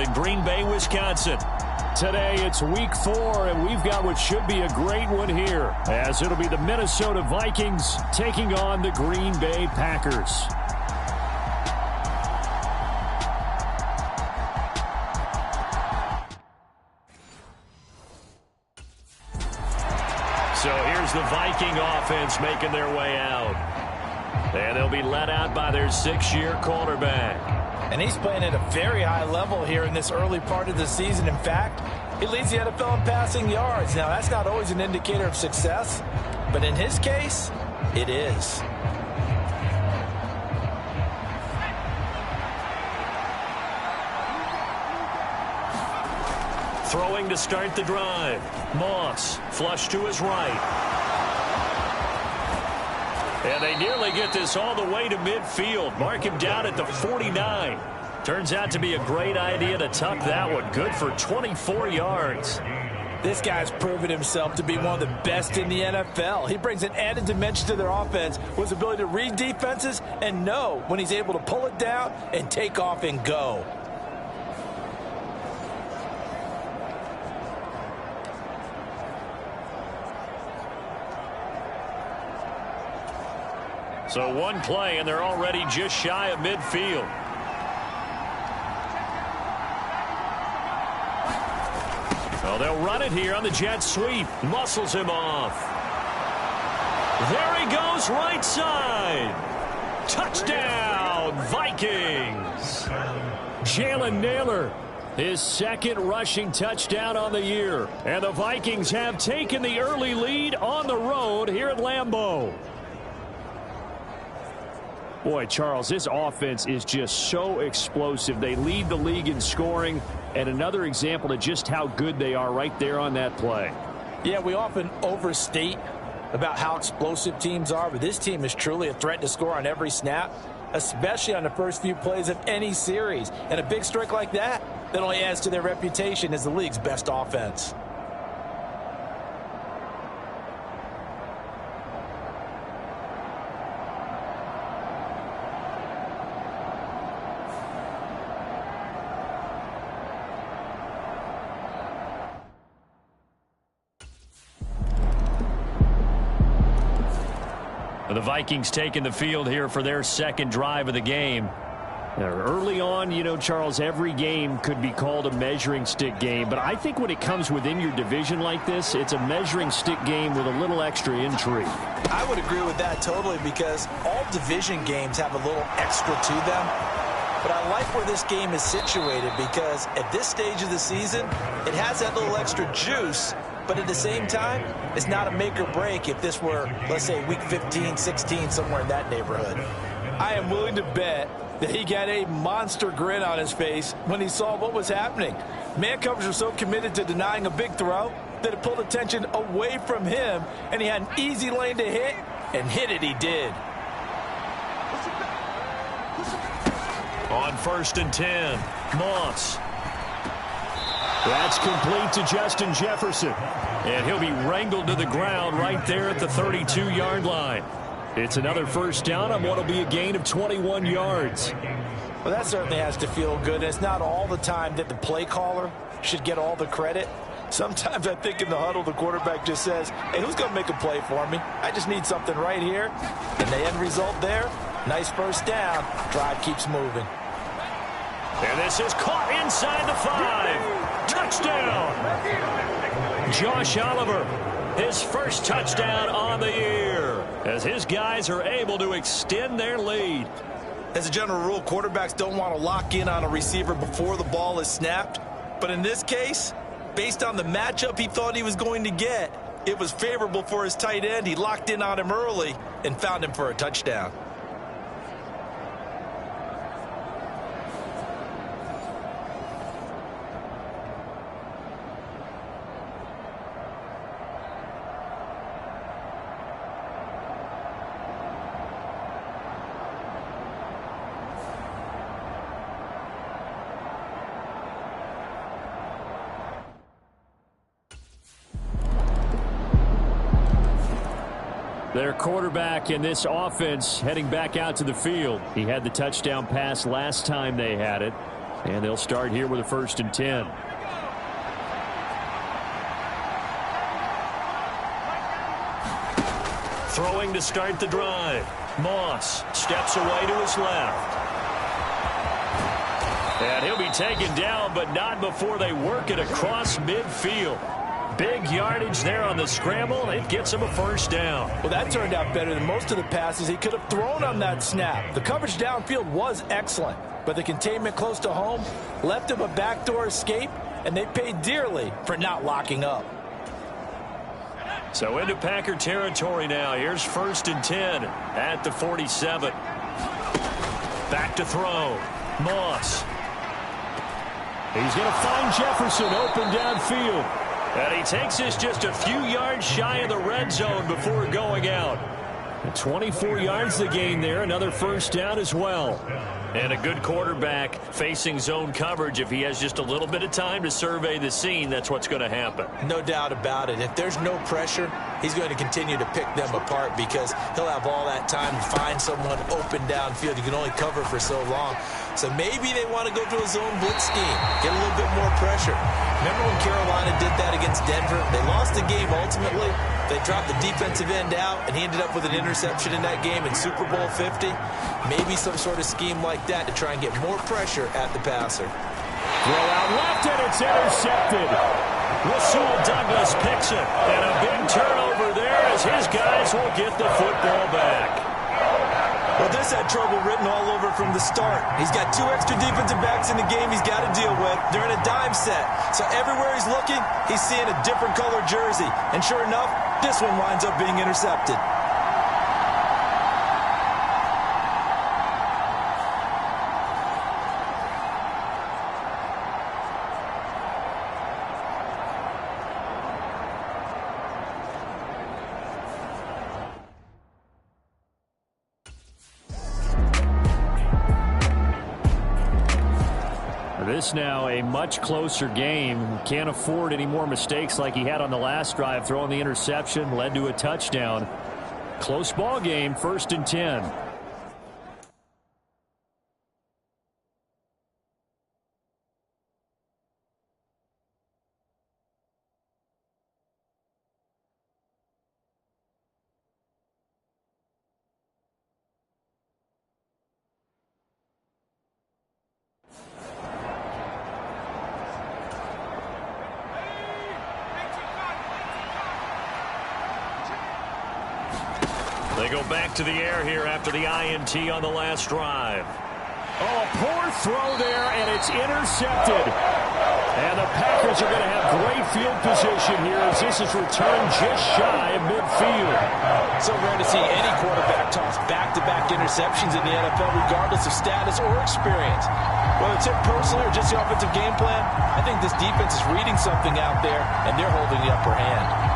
in Green Bay, Wisconsin. Today it's week 4, and we've got what should be a great one here, as it'll be the Minnesota Vikings taking on the Green Bay Packers. So here's the Viking offense making their way out. And they'll be led out by their 6-year quarterback. And he's playing at a very high level here in this early part of the season. In fact, he leads the NFL in passing yards. Now, that's not always an indicator of success, but in his case, it is. Throwing to start the drive. Moss, flush to his right. And they nearly get this all the way to midfield. Mark him down at the 49. Turns out to be a great idea to tuck that one. Good for 24 yards. This guy's proven himself to be one of the best in the NFL. He brings an added dimension to their offense with his ability to read defenses and know when he's able to pull it down and take off and go. So one play, and they're already just shy of midfield. Well, they'll run it here on the jet sweep. Muscles him off. There he goes, right side. Touchdown, Vikings. Jalen Nailor, his second rushing touchdown on the year. And the Vikings have taken the early lead on the road here at Lambeau. Boy, Charles, this offense is just so explosive. They lead the league in scoring, and another example of just how good they are right there on that play. Yeah, we often overstate about how explosive teams are, but this team is truly a threat to score on every snap, especially on the first few plays of any series. And a big strike like that only adds to their reputation as the league's best offense. The Vikings taking the field here for their second drive of the game. Early on, you know, Charles, every game could be called a measuring stick game. But I think when it comes within your division like this, it's a measuring stick game with a little extra intrigue. I would agree with that totally, because all division games have a little extra to them. But I like where this game is situated, because at this stage of the season, it has that little extra juice. But at the same time, it's not a make or break if this were, let's say, week 15, 16, somewhere in that neighborhood. I am willing to bet that he got a monster grin on his face when he saw what was happening. Man coverage was so committed to denying a big throw that it pulled attention away from him, and he had an easy lane to hit, and hit it he did. On 1st and 10, Moss. That's complete to Justin Jefferson. And he'll be wrangled to the ground right there at the 32-yard line. It's another first down on what will be a gain of 21 yards. Well, that certainly has to feel good. And it's not all the time that the play caller should get all the credit. Sometimes I think in the huddle, the quarterback just says, hey, who's going to make a play for me? I just need something right here. And the end result there, nice first down. Drive keeps moving. And this is caught inside the 5. Touchdown. Josh Oliver, his first touchdown on the year, as his guys are able to extend their lead. As a general rule, quarterbacks don't want to lock in on a receiver before the ball is snapped. But in this case, based on the matchup he thought he was going to get, it was favorable for his tight end. He locked in on him early and found him for a touchdown. Their quarterback in this offense heading back out to the field. He had the touchdown pass last time they had it. And they'll start here with a 1st and 10. Throwing to start the drive. Moss steps away to his left. And he'll be taken down, but not before they work it across midfield. Big yardage there on the scramble. It gets him a 1st down. Well, that turned out better than most of the passes he could have thrown on that snap. The coverage downfield was excellent, but the containment close to home left him a backdoor escape, and they paid dearly for not locking up. So into Packer territory now. Here's 1st and 10 at the 47. Back to throw. Moss. He's going to find Jefferson open downfield. And he takes this just a few yards shy of the red zone before going out. 24 yards the gain there. Another 1st down as well. And a good quarterback facing zone coverage. If he has just a little bit of time to survey the scene, that's what's going to happen. No doubt about it. If there's no pressure, he's going to continue to pick them apart because he'll have all that time to find someone open downfield. You can only cover for so long. So maybe they want to go to a zone blitz scheme, get a little bit more pressure. Remember when Carolina did that against Denver? They lost the game ultimately. They dropped the defensive end out, and he ended up with an interception in that game in Super Bowl 50. Maybe some sort of scheme like that to try and get more pressure at the passer. Throw out left, and it's intercepted. Rasul Douglas picks it, and a big turnover there as his guys will get the football back. Well, this had trouble written all over from the start. He's got 2 extra defensive backs in the game he's got to deal with. They're in a dime set. So everywhere he's looking, he's seeing a different color jersey. And sure enough, this one winds up being intercepted. This now a much closer game. Can't afford any more mistakes like he had on the last drive. Throwing the interception led to a touchdown. Close ball game, 1st and 10. They go back to the air here after the INT on the last drive. Oh, a poor throw there, and it's intercepted. And the Packers are going to have great field position here as this is returned just shy of midfield. So rare to see any quarterback toss back-to-back interceptions in the NFL, regardless of status or experience. Whether it's him personally or just the offensive game plan, I think this defense is reading something out there, and they're holding the upper hand.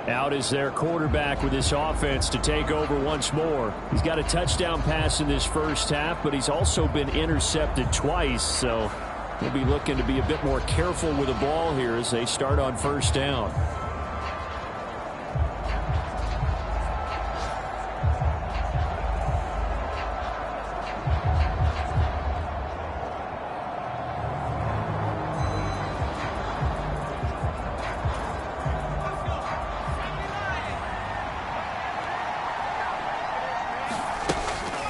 Out is their quarterback with this offense to take over once more. He's got a touchdown pass in this first half, but he's also been intercepted twice, so he'll be looking to be a bit more careful with the ball here as they start on 1st down.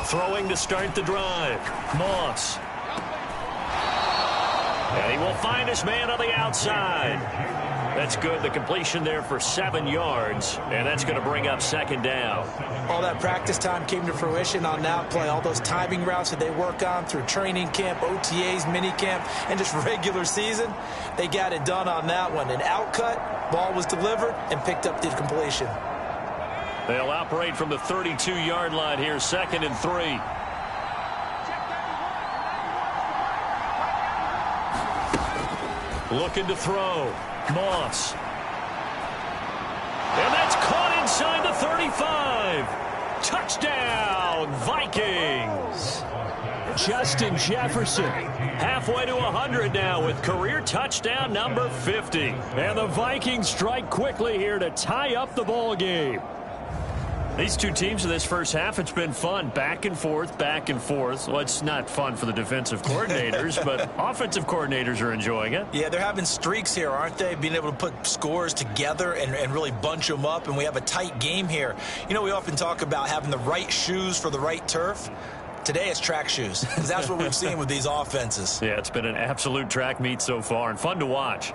Throwing to start the drive. Moss. And he will find his man on the outside. That's good. The completion there for 7 yards. And that's going to bring up 2nd down. All that practice time came to fruition on that play. All those timing routes that they work on through training camp, OTAs, minicamp, and just regular season, they got it done on that one. An outcut, ball was delivered, and picked up the completion. They'll operate from the 32-yard line here, 2nd and 3. Looking to throw. Moss. And that's caught inside the 35. Touchdown, Vikings. Justin Jefferson halfway to 100 now with career touchdown number 50. And the Vikings strike quickly here to tie up the ball game. These two teams in this first half, it's been fun. Back and forth, back and forth. Well, it's not fun for the defensive coordinators, but offensive coordinators are enjoying it. Yeah, they're having streaks here, aren't they? Being able to put scores together and really bunch them up, and we have a tight game here. You know, we often talk about having the right shoes for the right turf. Today it's track shoes, because that's what we've seen with these offenses. Yeah, it's been an absolute track meet so far, and fun to watch.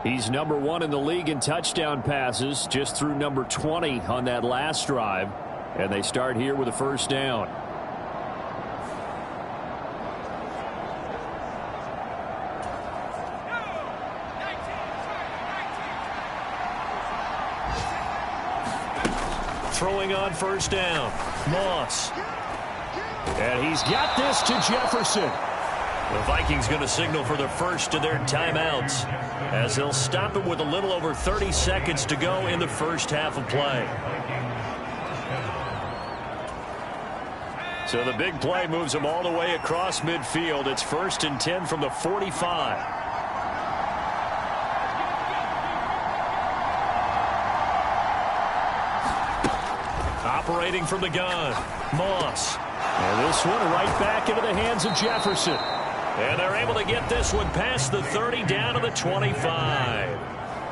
He's number 1 in the league in touchdown passes, just threw number 20 on that last drive. And they start here with a first down. Throwing on first down. Moss. And he's got this to Jefferson. The Vikings going to signal for the first of their timeouts as they'll stop it with a little over 30 seconds to go in the first half of play. So the big play moves them all the way across midfield. It's 1st and 10 from the 45. Operating from the gun, Moss. And this one right back into the hands of Jefferson. And they're able to get this one past the 30 down to the 25.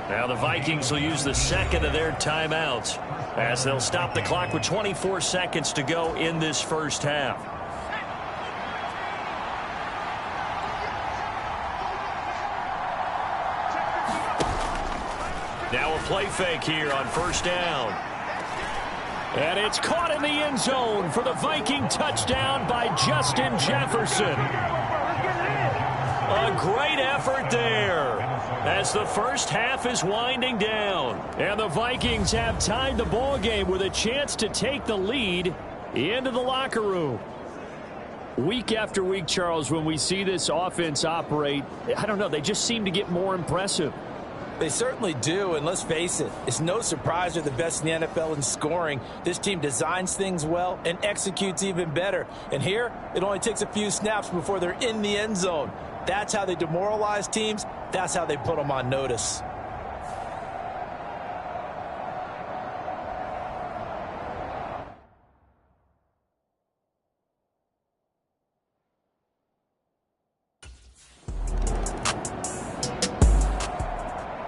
Now the Vikings will use the second of their timeouts as they'll stop the clock with 24 seconds to go in this first half. Now a play fake here on first down. And it's caught in the end zone for the Viking touchdown by Justin Jefferson. A great effort there as the first half is winding down. And the Vikings have tied the ball game with a chance to take the lead into the locker room. Week after week, Charles, when we see this offense operate, I don't know, they just seem to get more impressive. They certainly do, and let's face it, it's no surprise they're the best in the NFL in scoring. This team designs things well and executes even better. And here, it only takes a few snaps before they're in the end zone. That's how they demoralize teams. That's how they put them on notice.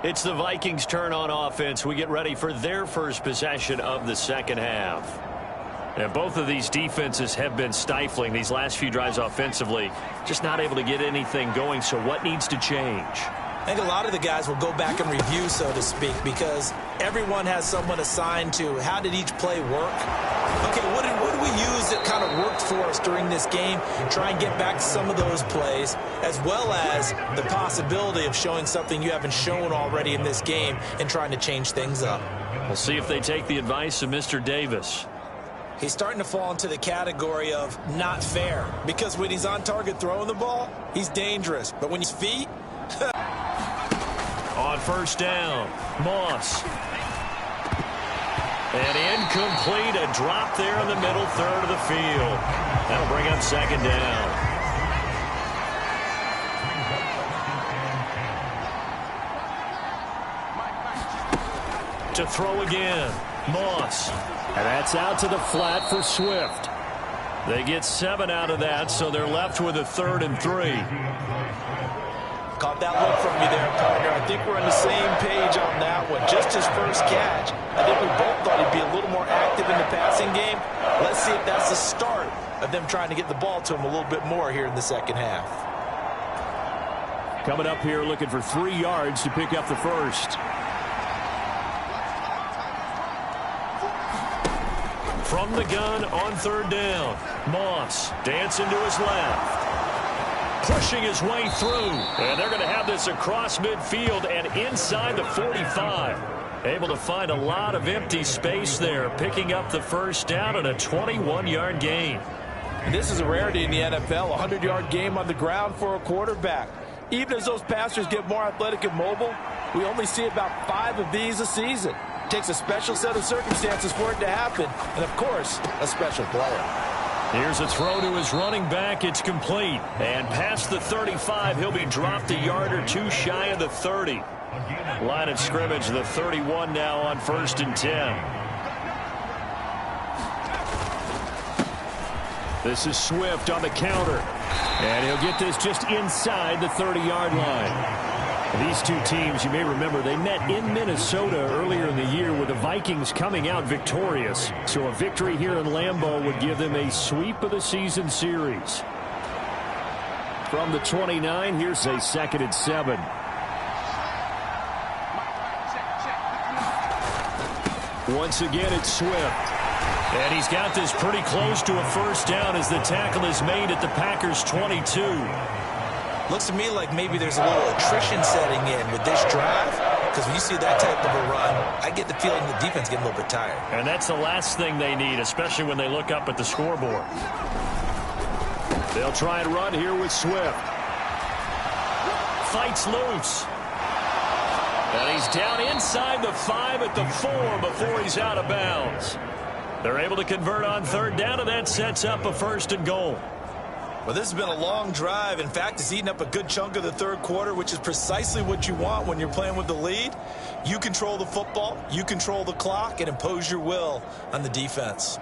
It's the Vikings' turn on offense. We get ready for their first possession of the second half. And both of these defenses have been stifling these last few drives offensively. Just not able to get anything going, so what needs to change? I think a lot of the guys will go back and review, so to speak, because everyone has someone assigned to how did each play work. Okay, what did we use that kind of worked for us during this game? Try and get back to some of those plays, as well as the possibility of showing something you haven't shown already in this game and trying to change things up. We'll see if they take the advice of Mr. Davis. He's starting to fall into the category of not fair, because when he's on target throwing the ball, he's dangerous. But when he's feet... On first down, Moss. And incomplete, a drop there in the middle third of the field. That'll bring up second down. To throw again, Moss. And that's out to the flat for Swift. They get 7 out of that, so they're left with a 3rd and 3. Caught that look from you there, partner. I think we're on the same page on that one. Just his first catch. I think we both thought he'd be a little more active in the passing game. Let's see if that's the start of them trying to get the ball to him a little bit more here in the second half. Coming up here looking for 3 yards to pick up the first. From the gun on third down. Moss dancing to his left. Pushing his way through. And they're going to have this across midfield and inside the 45. Able to find a lot of empty space there. Picking up the first down and a 21-yard gain. This is a rarity in the NFL. A 100-yard game on the ground for a quarterback. Even as those passers get more athletic and mobile, we only see about 5 of these a season. It takes a special set of circumstances for it to happen. And, of course, a special player. Here's a throw to his running back. It's complete. And past the 35, he'll be dropped a yard or two shy of the 30. Line of scrimmage, the 31 now on 1st and 10. This is Swift on the counter. And he'll get this just inside the 30-yard line. These two teams, you may remember, they met in Minnesota earlier in the year with the Vikings coming out victorious. So a victory here in Lambeau would give them a sweep of the season series. From the 29, here's a 2nd and 7. Once again, it's Swift. And he's got this pretty close to a first down as the tackle is made at the Packers' 22. Looks to me like maybe there's a little attrition setting in with this drive, because when you see that type of a run, I get the feeling the defense getting a little bit tired. And that's the last thing they need, especially when they look up at the scoreboard. They'll try and run here with Swift. Fights loose. And he's down inside the 5 at the 4 before he's out of bounds. They're able to convert on third down, and that sets up a 1st and goal. Well, this has been a long drive. In fact, it's eaten up a good chunk of the third quarter, which is precisely what you want when you're playing with the lead. You control the football, you control the clock, and impose your will on the defense.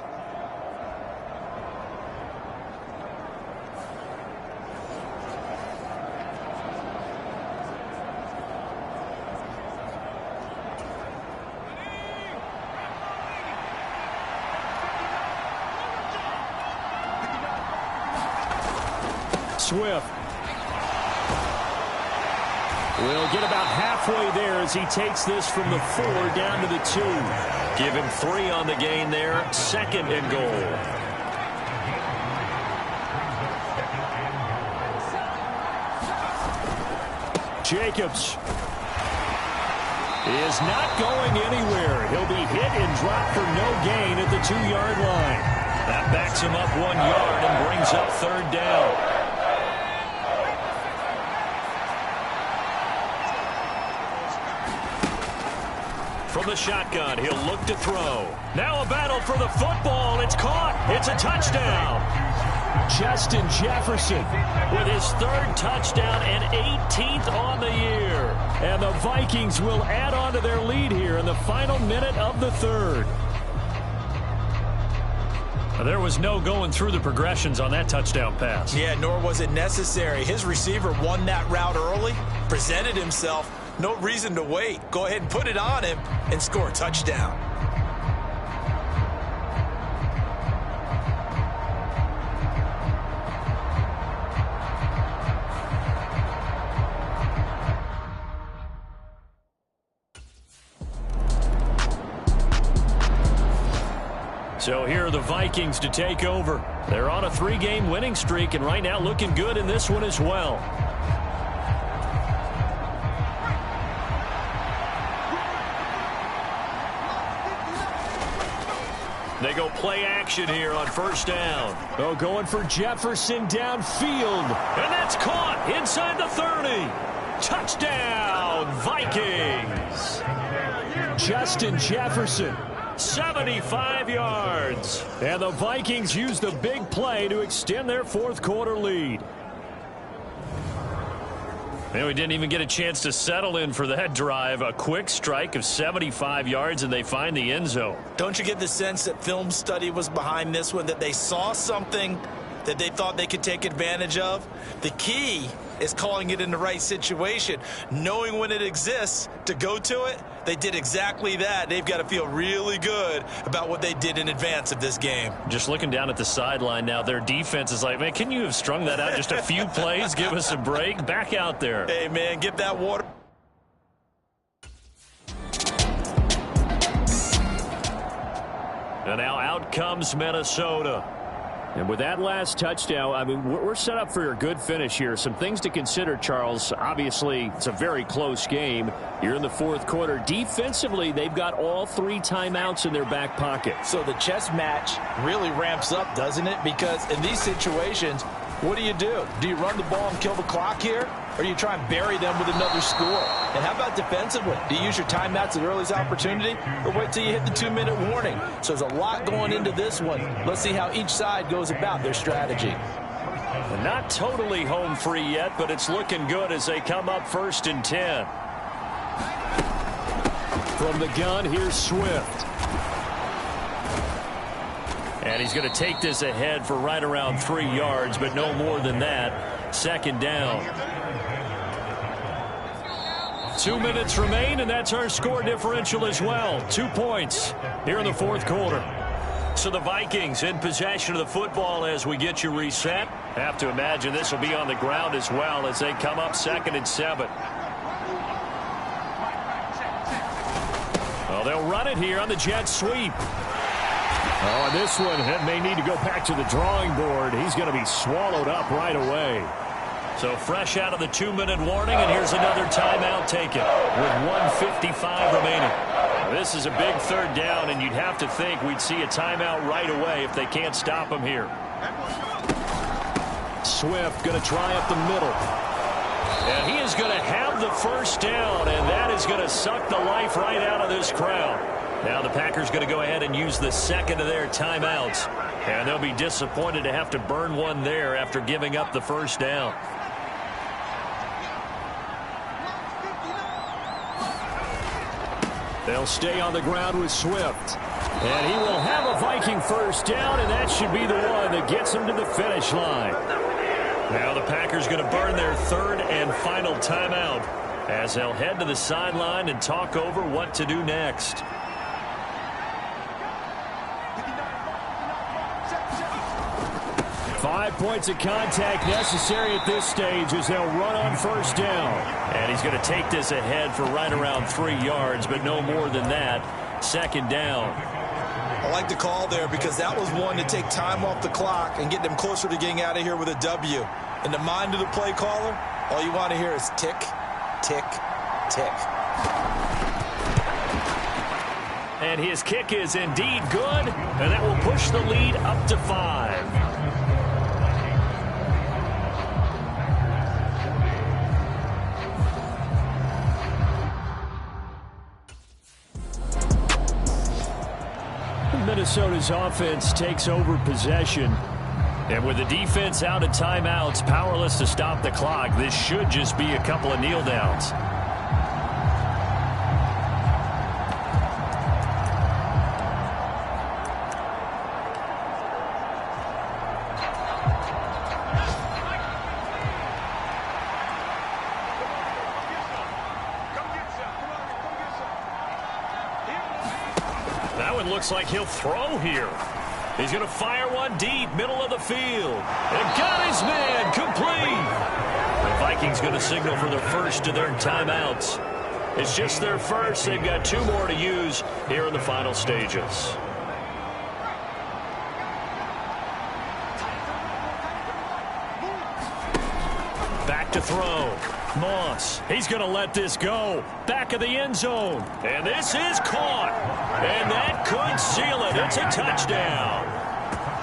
Swift will get about halfway there as he takes this from the 4 down to the 2. Give him 3 on the gain there. 2nd and goal. Jacobs is not going anywhere. He'll be hit and dropped for no gain at the 2-yard line. That backs him up 1 yard and brings up third down. From the shotgun, he'll look to throw. Now a battle for the football. It's caught. It's a touchdown. Justin Jefferson with his 3rd touchdown and 18th on the year. And the Vikings will add on to their lead here in the final minute of the 3rd. There was no going through the progressions on that touchdown pass. Yeah, nor was it necessary. His receiver won that route early, presented himself. No reason to wait. Go ahead and put it on him and score a touchdown. So here are the Vikings to take over. They're on a 3-game winning streak and right now looking good in this one as well. They go play action here on 1st down. Oh, going for Jefferson downfield. And that's caught inside the 30. Touchdown, Vikings. Justin Jefferson, 75 yards. And the Vikings use the big play to extend their 4th quarter lead. And we didn't even get a chance to settle in for that drive. A quick strike of 75 yards, and they find the end zone. Don't you get the sense that film study was behind this one, that they saw something that they thought they could take advantage of? The key is calling it in the right situation, knowing when it exists to go to it. They did exactly that. They've got to feel really good about what they did in advance of this game. Just looking down at the sideline now, their defense is like, man, can you have strung that out just a few plays? Give us a break. Back out there. Hey, man, get that water. And now out comes Minnesota. And with that last touchdown, I mean, we're set up for a good finish here. Some things to consider, Charles. Obviously, it's a very close game. You're in the fourth quarter. Defensively, they've got all 3 timeouts in their back pocket. So the chess match really ramps up, doesn't it? Because in these situations, what do? Do you run the ball and kill the clock here? Or do you try and bury them with another score? And how about defensively? Do you use your timeouts at earliest opportunity? Or wait till you hit the 2-minute warning? So there's a lot going into this one. Let's see how each side goes about their strategy. Not totally home free yet, but it's looking good as they come up 1st and 10. From the gun, here's Swift. And he's going to take this ahead for right around 3 yards, but no more than that. 2nd down. 2 minutes remain, and that's our score differential as well. 2 points here in the fourth quarter. So the Vikings in possession of the football as we get you reset. Have to imagine this will be on the ground as well as they come up 2nd and 7. Well, they'll run it here on the jet sweep. Oh, and this one may need to go back to the drawing board. He's going to be swallowed up right away. So fresh out of the 2-minute warning, and here's another timeout taken with 1:55 remaining. This is a big 3rd down, and you'd have to think we'd see a timeout right away if they can't stop him here. Swift going to try up the middle. And he is going to have the 1st down, and that is going to suck the life right out of this crowd. Now the Packers going to go ahead and use the 2nd of their timeouts. And they'll be disappointed to have to burn one there after giving up the 1st down. They'll stay on the ground with Swift. And he will have a Viking 1st down, and that should be the one that gets him to the finish line. Now the Packers going to burn their 3rd and final timeout as they'll head to the sideline and talk over what to do next. Five points of contact necessary at this stage as they'll run on 1st down. And he's going to take this ahead for right around 3 yards, but no more than that. 2nd down. I like the call there because that was one to take time off the clock and get them closer to getting out of here with a W. In the mind of the play caller, all you want to hear is tick, tick, tick. And his kick is indeed good, and that will push the lead up to 5. Minnesota's offense takes over possession. And with the defense out of timeouts, powerless to stop the clock, this should just be a couple of kneel downs. Looks like he'll throw here. He's going to fire one deep, middle of the field. And got his man complete. The Vikings going to signal for the 1st of their timeouts. It's just their 1st. They've got 2 more to use here in the final stages. Back to throw. Moss, he's going to let this go. Back of the end zone. And this is caught. And that could seal it. It's a touchdown.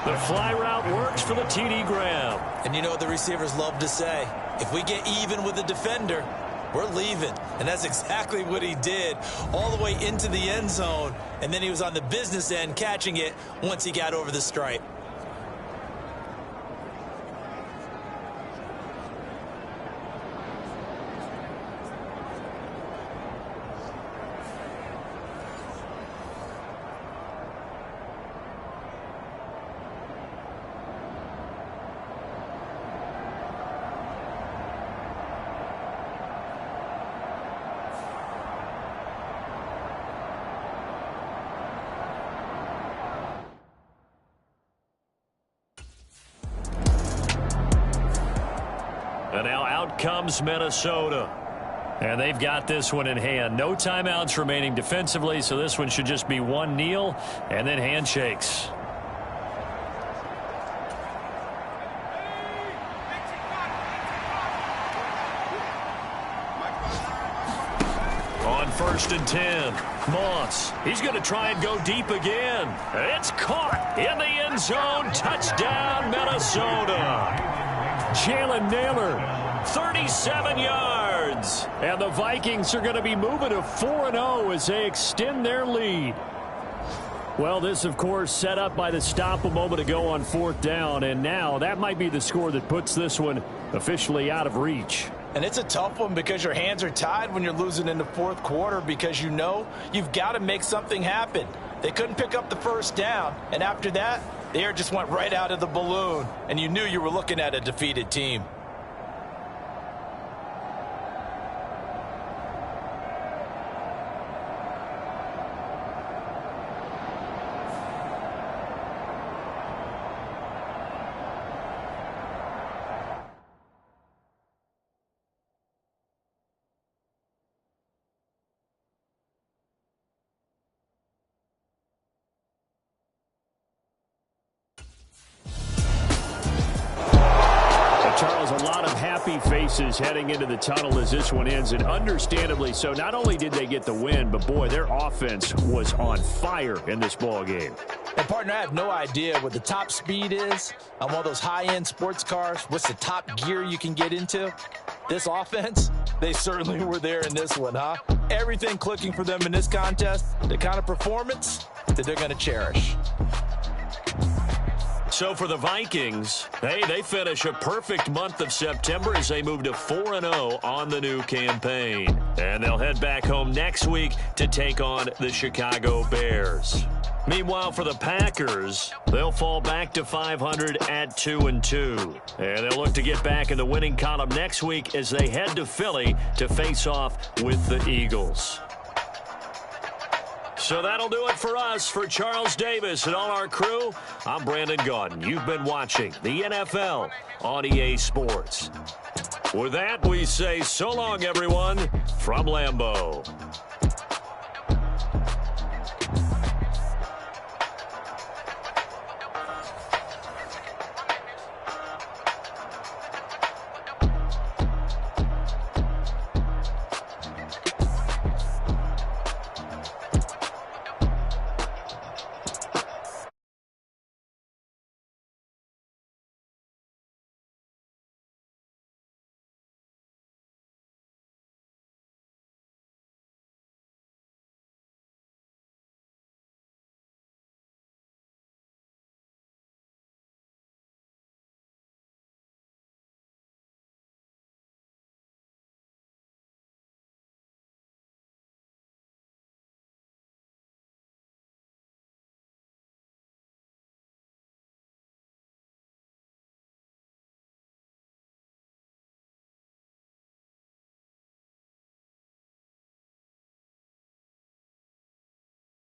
The fly route works for the TD Graham. And you know what the receivers love to say? If we get even with the defender, we're leaving. And that's exactly what he did all the way into the end zone. And then he was on the business end catching it once he got over the stripe. And now out comes Minnesota. And they've got this one in hand. No timeouts remaining defensively, so this one should just be one kneel and then handshakes. On 1st and 10, Moss. He's going to try and go deep again. It's caught in the end zone. Touchdown, Minnesota. Jalen Naylor, 37 yards. And the Vikings are going to be moving to 4-0 as they extend their lead. Well, this, of course, set up by the stop a moment ago on 4th down. And now that might be the score that puts this one officially out of reach. And it's a tough one because your hands are tied when you're losing in the 4th quarter because you know you've got to make something happen. They couldn't pick up the 1st down, and after that, the air just went right out of the balloon, and you knew you were looking at a defeated team. Charles, a lot of happy faces heading into the tunnel as this one ends, and understandably so. Not only did they get the win, but, boy, their offense was on fire in this ball game. And, partner, I have no idea what the top speed is on one of those high-end sports cars. What's the top gear you can get into? This offense, they certainly were there in this one, huh? Everything clicking for them in this contest, the kind of performance that they're going to cherish. So for the Vikings, hey, they finish a perfect month of September as they move to 4-0 on the new campaign. And they'll head back home next week to take on the Chicago Bears. Meanwhile, for the Packers, they'll fall back to 500 at 2-2. And they'll look to get back in the winning column next week as they head to Philly to face off with the Eagles. So that'll do it for us. For Charles Davis and all our crew, I'm Brandon Gaudin. You've been watching the NFL on EA Sports. With that, we say so long, everyone, from Lambeau.